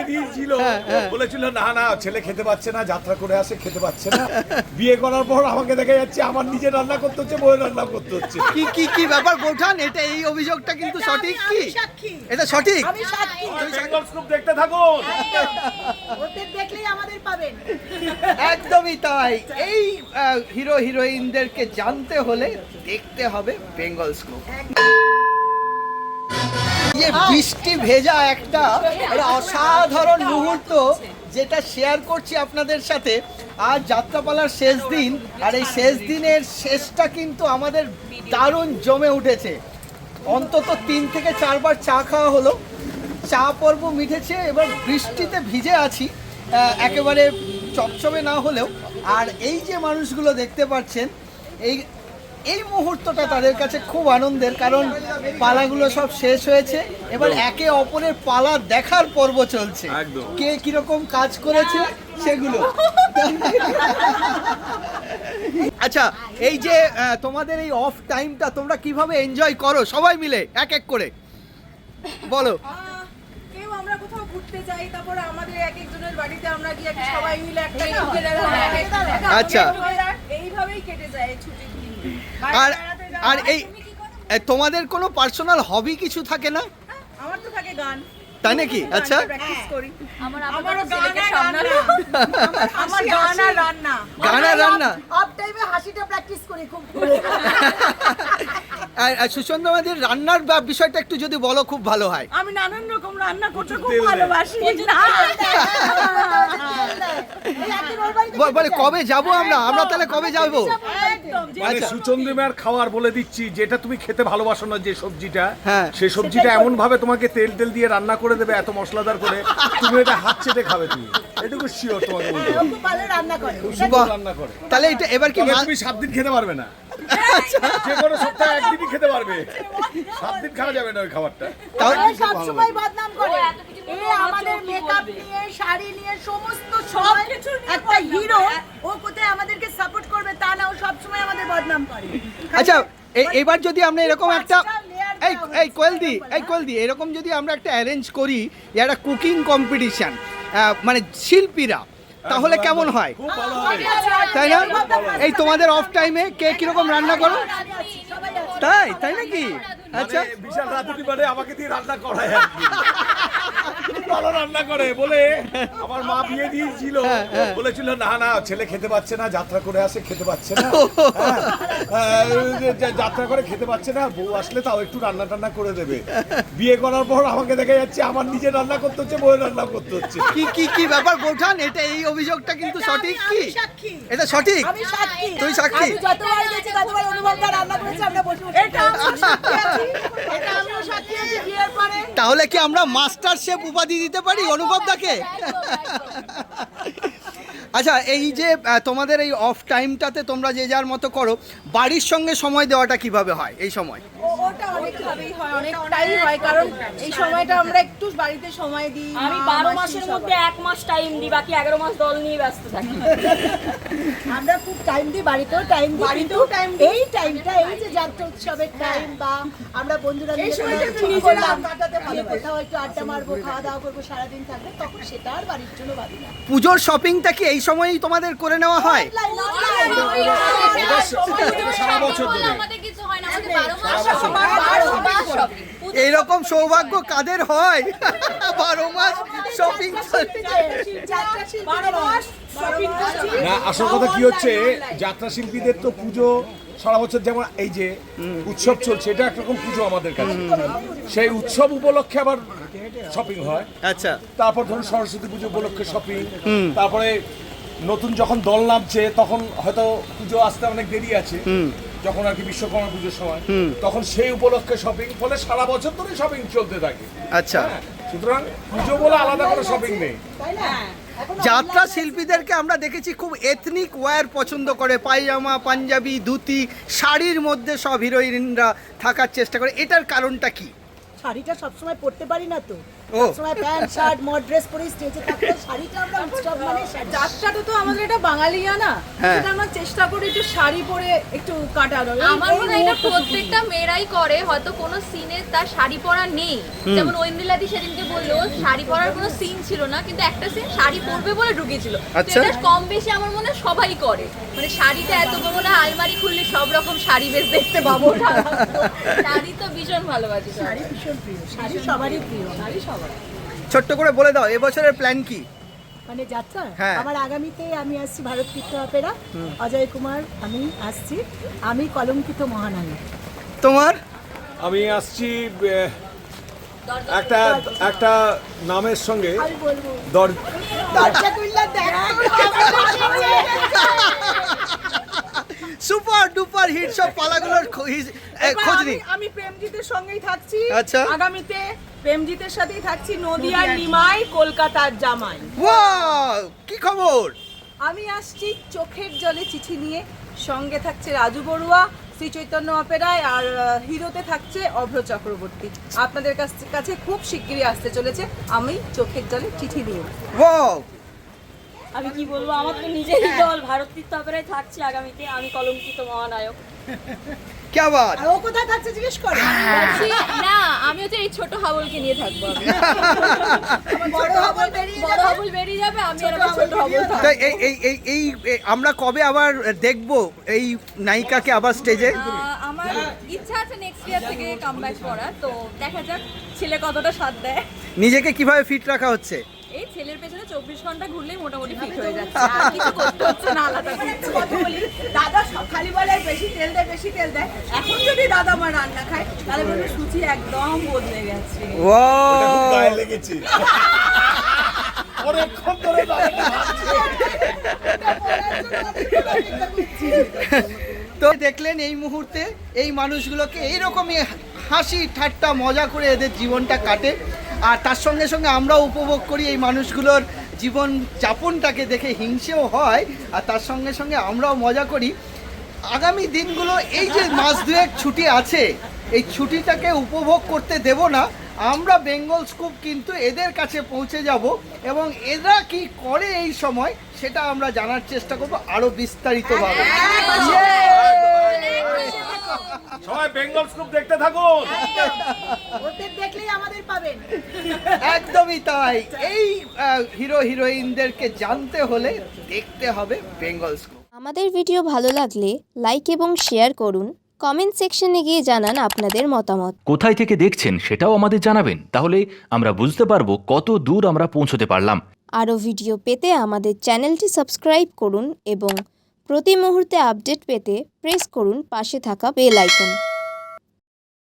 দিয়েছিল, বলেছিল না না ছেলে খেতে পাচ্ছে না, যাত্রা করে আসে খেতে পাচ্ছে না। বিয়ে করার পর আমাকে দেখা যাচ্ছে আমার নিজে রান্না করতে হচ্ছে, বউয়ের রান্না করতে হচ্ছে। কি কি কি ব্যাপার বোঠান, এটা এই অভিযোগটা কিন্তু সঠিক কি? এটা সঠিক? আমি সাক্ষী। বেঙ্গল স্কুপ দেখতে থাকুন, ওদের দেখলেই আমাদের পাবেন। একদমই তাই। এই হিরো হিরোইনদেরকে জানতে হলে দেখতে হবে বেঙ্গল স্কুপ। ये বৃষ্টি ভেজা একটা অসাধারণ মুহূর্ত যেটা শেয়ার করছি আপনাদের সাথে। আজ যাত্রাপালার শেষ দিন, আর এই শেষ দিনের শেষটা কিন্তু আমাদের দারুণ জমে উঠেছে। অন্তত 3 থেকে 4 বার চা খাওয়া হলো, চা পর্ব মিটেছে। এবার বৃষ্টিতে ভিজে আছি, একেবারে চপচপে না হলেও। আর এই যে মানুষগুলো দেখতে পাচ্ছেন, এই মুহূর্তটা তাদের কাছে খুব আনন্দের, কারণ পালাগুলো সব শেষ হয়েছে। এবার একে অপরের পালা দেখার পর্ব চলছে, কে কিরকম কাজ করেছে সেগুলো। আচ্ছা, এই যে তোমাদের এই অফ টাইমটা তোমরা কিভাবে এনজয় করো সবাই মিলে এক এক করে বলো। কেউ আমরা কোথাও ঘুরতে যাই, তারপর আমাদের এক একজনের বাড়িতে আমরা গিয়ে সবাই মিলে একটা আচ্ছা, এইভাবেই কেটে যায় ছুটির দিন। আর আর এই তোমাদের কোনো পার্সোনাল হবি কিছু থাকে না? আমার তো থাকে গান। তাই নাকি? আচ্ছা, প্র্যাকটিস করি। আমারও আমার গান আর রান্না। গান আর রান্না। অফ টাইমে হাসিটা প্র্যাকটিস করি খুব করে। আর সুচন্দ্রমাদের রান্নার বিষয়টা একটু যদি বলো খুব ভালো হয়। আমি নানান রকম রান্না করতে খুব ভালোবাসি। বলে কবে যাবো আমরা তাহলে কবে যাবো? মানে সুচন্দ্রিমার খাওয়ার বলে দিচ্ছি, যেটা তুমি খেতে ভালোবাসো না যে সবজিটা, হ্যাঁ, সেই সবজিটা এমন ভাবে তোমাকে তেল দিয়ে রান্না করে দেবে, এত মশলাদার করে, তুমি এটা হাত চেটে খাবে। তুমি এটুকু শিওর তোমাকে বলতে হবে। খুব ভালো রান্না করে। খুব সুন্দর রান্না করে। তাহলে এটা এবার কি তুমি 7 দিন খেতে পারবে না, যে কোনো সপ্তাহে 1 দিনই খেতে পারবে, 7 দিন খাওয়া যাবে না ওই খাবারটা। তাহলে সব সময় বদনাম করে। এই আমাদের মেকআপ নিয়ে, শাড়ি নিয়ে, সমস্ত সব কিছু একটা হিরো, ও কোথায় আমাদেরকে সাপোর্ট করবে তা না, ও সব সময় আমাদের বদনাম করে। আচ্ছা, এবার যদি আমরা এরকম একটা এই কোয়েলদি এরকম যদি আমরা একটা অ্যারেঞ্জ করি, একটা কুকিং কম্পিটিশন, মানে শিল্পীরা, তাহলে কেমন হয়? খুব ভালো হবে, তাই না? এই তোমাদের অফ টাইমে কে কিরকম রান্না করো? তাই নাকি? আচ্ছা, মানে বিশাল রাঁধুনি মানে আমাকে দিয়ে রান্না করায় আর কি। ভালো রান্না করে বলে আমার মা বিয়ে দিয়েছিল, বলেছিল না না ছেলে খেতে পাচ্ছে না, যাত্রা করে আসে খেতে পাচ্ছে না, যাত্রা করে খেতে পাচ্ছে না, বউ আসলে তাও একটু রান্না টান্না করে দেবে। বিয়ে করার পর আমাকে দেখা যাচ্ছে আমার নিজে রান্না করতে হচ্ছে, বউয়ের রান্না করতে হচ্ছে। কি কি কি ব্যাপার বোঠান, এটা এই অভিযোগটা কিন্তু সঠিক কি? এটা সঠিক? আমি সাক্ষী। তুই সাক্ষী? আমি যতবার গেছি ততবার অনুভবটা রান্না করেছে, আমরা বসে বসে। এটা আমিও সাক্ষী আছি বিয়ের পরে। তাহলে কি আমরা মাস্টার শেফ উপাধি দিতে পারি অনুভবদাকে? আচ্ছা, এই যে তোমাদের এই অফ টাইমটাতে তোমরা যে যার মতো করো, বাড়ির সঙ্গে সময় দেওয়াটা কিভাবে হয় এই সময়? ওটা অনেকভাবেই হয়, অনেকটাই হয়, কারণ এই সময়টা আমরা একটু বাড়িতে সময় দিই। আমি 12 মাসের মধ্যে 1 মাস টাইম দিই, বাকি 11 মাস দল নিয়ে ব্যস্ত থাকি। আমরা খুব টাইম দিই, বাড়িতেও টাইম দিই, বাড়িতেও টাইম। এই টাইমটা, এই যে যাত্রা উৎসবের টাইম, বা আমরা বন্ধুরা মিলে নিজেরা কাটাতে ভালো, কোথাও একটু আড্ডা মারবো, খাওয়া দাওয়া করবো, সারাদিন থাকবে, তখন সেটা আর বাড়ির জন্য ভাবি না। পুজোর শপিংটা কি এই সময়ই তোমাদের করে নেওয়া হয়? সারা বছর ধরে আমাদের কিছু হয় না, আমাদের 12 মাস shopping। এইরকম সৌভাগ্য কাদের হয়? 12 মাস শপিং। না, আসল কথা কি হচ্ছে, যাত্রা শিল্পীদের তো পুজো সারা বছর, যেমন এই যে উৎসব চলছে, এটা একরকম পুজো আমাদের কাছে। সেই উৎসব উপলক্ষে আবার শপিং হয়। আচ্ছা, তারপর ধরুন সরস্বতী পুজো উপলক্ষে শপিং, তারপরে নতুন যখন দল নামছে তখন হয়তো পুজো আসতে অনেক দেরি আছে, যখন আর কি বিশ্বকর্মা পুজোর সময়, তখন সেই উপলক্ষে শপিং, ফলে সারা বছর ধরে শপিং চলতে থাকে। আচ্ছা, সুতরাং পুজো বলে আলাদা কোনো শপিং নেই। যাত্রা শিল্পীদেরকে আমরা দেখেছি খুব এথনিক ওয়্যার পছন্দ করে, পায়জামা, পাঞ্জাবি, ধুতি, শাড়ির মধ্যে সব হিরোইনরা থাকার চেষ্টা করে। এটার কারণটা কি? শাড়িটা সবসময় পরতে পারি না তো, ও। সময় প্যান্ট শার্ট মড ড্রেস পরে স্টেজে থাকলে শাড়িটা আমরা উৎসব মানে শাড়ি। যাত্রাটা তো আমাদের এটা বাঙালিয়ানা, হ্যাঁ। সেটা আমরা চেষ্টা করি একটু শাড়ি পরে একটু কাটানোর। আমার মনে হয় এটা প্রত্যেকটা মেয়েরাই করে, হয়তো কোনো সিনে তার শাড়ি পরা নেই, যেমন ঐন্দ্রিলাদি সেদিনকে বললো শাড়ি পরার কোনো সিন ছিল না, কিন্তু একটা সিন শাড়ি পরবে বলে ঢুকেছিল। তো আচ্ছা। এটা কম বেশি আমার মনে হয় সবাই করে, মানে শাড়িটা এত মনে হয় আলমারি খুললে সব রকম শাড়ি বেশ দেখতে পাবো। শাড়ি তো ভীষণ ভালোবাসি, শাড়ি ভীষণ প্রিয়, শাড়ি সবারই প্রিয়, শাড়ি সবার। ছোট্ট করে বলে দাও এবছরের প্ল্যান কি? মানে যাত্রা হ্যাঁ। আমার আগামীতে আমি আসছি ভারত কীর্ত অপেরা, অজয় কুমার আমি আসছি, আমি কলঙ্কিত মহানায়ক। তোমার? আমি আসছি একটা একটা নামের সঙ্গে আমি বলবো দরজা খুললে সুপার ডুপার হিট সব পালাগুলোর খোঁজ নি। আমি প্রেমজিতের সঙ্গেই থাকছি। আচ্ছা। আগামীতে প্রেমজিতের সাথেই থাকছি, নদিয়ার নিমাই, কলকাতার জামাই। ওয়াও, কি খবর? আমি আসছি চোখের জলে চিঠি নিয়ে, সঙ্গে থাকছে রাজু বড়ুয়া, শ্রী চৈতন্য অপেরায়, আর হিরোতে থাকছে অভ্র চক্রবর্তী। আপনাদের কাছে খুব শিগগিরই আসতে চলেছে আমি চোখের জলে চিঠি নিয়ে। ওয়াও, আমি কি বলবো, আমার তো নিজেরই দল ভারত তীর্থ অপেরায় থাকছি আগামীতে, আমি কলঙ্কিত মহানায়ক। কি বাত। আর ও কোথায় থাকছে জিজ্ঞেস করে। না, আমি হচ্ছে এই ছোট হাবলকে নিয়ে থাকবো। বড় হাবল বেরিয়ে বড় হাবল বেরিয়ে যাবে, আমি আর আমার ছোট হাবল থাকবো। তো এই আমরা কবে আবার দেখবো এই নায়িকাকে আবার স্টেজে? আমার ইচ্ছা আছে নেক্সট ইয়ার থেকে কামব্যাক করার, তো দেখা যাক ছেলে কতটা সাথ দেয়। নিজেকে কিভাবে ফিট রাখা হচ্ছে? এই ছেলের পেছনে 24 ঘন্টা ঘুরলেই মোটামুটি ফিট হয়ে যাচ্ছে, আর কিছু করতে হচ্ছে না আলাদা কিছু। কথা বলি, দাদা সব খালি বলে বেশি তেল দেয় বেশি তেল দেয়। এখন যদি দাদা আমার রান্না খায় তাহলে বলবে সুচি একদম বদলে গেছে। ওটা খুব ওয়াও, গায়ে লেগেছে। অনেকক্ষণ ধরে দাদাটা ভাবছে। তো দেখলেন এই মুহূর্তে এই মানুষগুলোকে এইরকমই হাসি ঠাট্টা মজা করে এদের জীবনটা কাটে, আর তার সঙ্গে সঙ্গে আমরাও উপভোগ করি এই মানুষগুলোর জীবন যাপনটাকে দেখে, হিংসেও হয়, আর তার সঙ্গে সঙ্গে আমরাও মজা করি। আগামী দিনগুলো এই যে মাস দুয়েক ছুটি আছে, এই ছুটিটাকে উপভোগ করতে দেব না, আমরা বেঙ্গল স্কুপ কিন্তু এদের কাছে পৌঁছে যাব এবং এরা কি করে এই সময় সেটা আমরা জানার চেষ্টা করব আরো বিস্তারিতভাবে। সবাই বেঙ্গল স্কুপ দেখতে থাকুন। ওদের দেখলেই আমাদের পাবেন। একদমই তাই, এই হিরো হিরোইনদেরকে জানতে হলে দেখতে হবে বেঙ্গল স্কুপ। আমাদের ভিডিও ভালো লাগলে লাইক এবং শেয়ার করুন, কমেন্ট সেকশনে গিয়ে জানান আপনাদের মতামত। কোথায় থেকে দেখছেন সেটাও আমাদের জানাবেন, তাহলে আমরা বুঝতে পারবো কত দূর আমরা পৌঁছতে পারলাম। আরও ভিডিও পেতে আমাদের চ্যানেলটি সাবস্ক্রাইব করুন এবং প্রতি মুহূর্তে আপডেট পেতে প্রেস করুন পাশে থাকা বেল আইকন।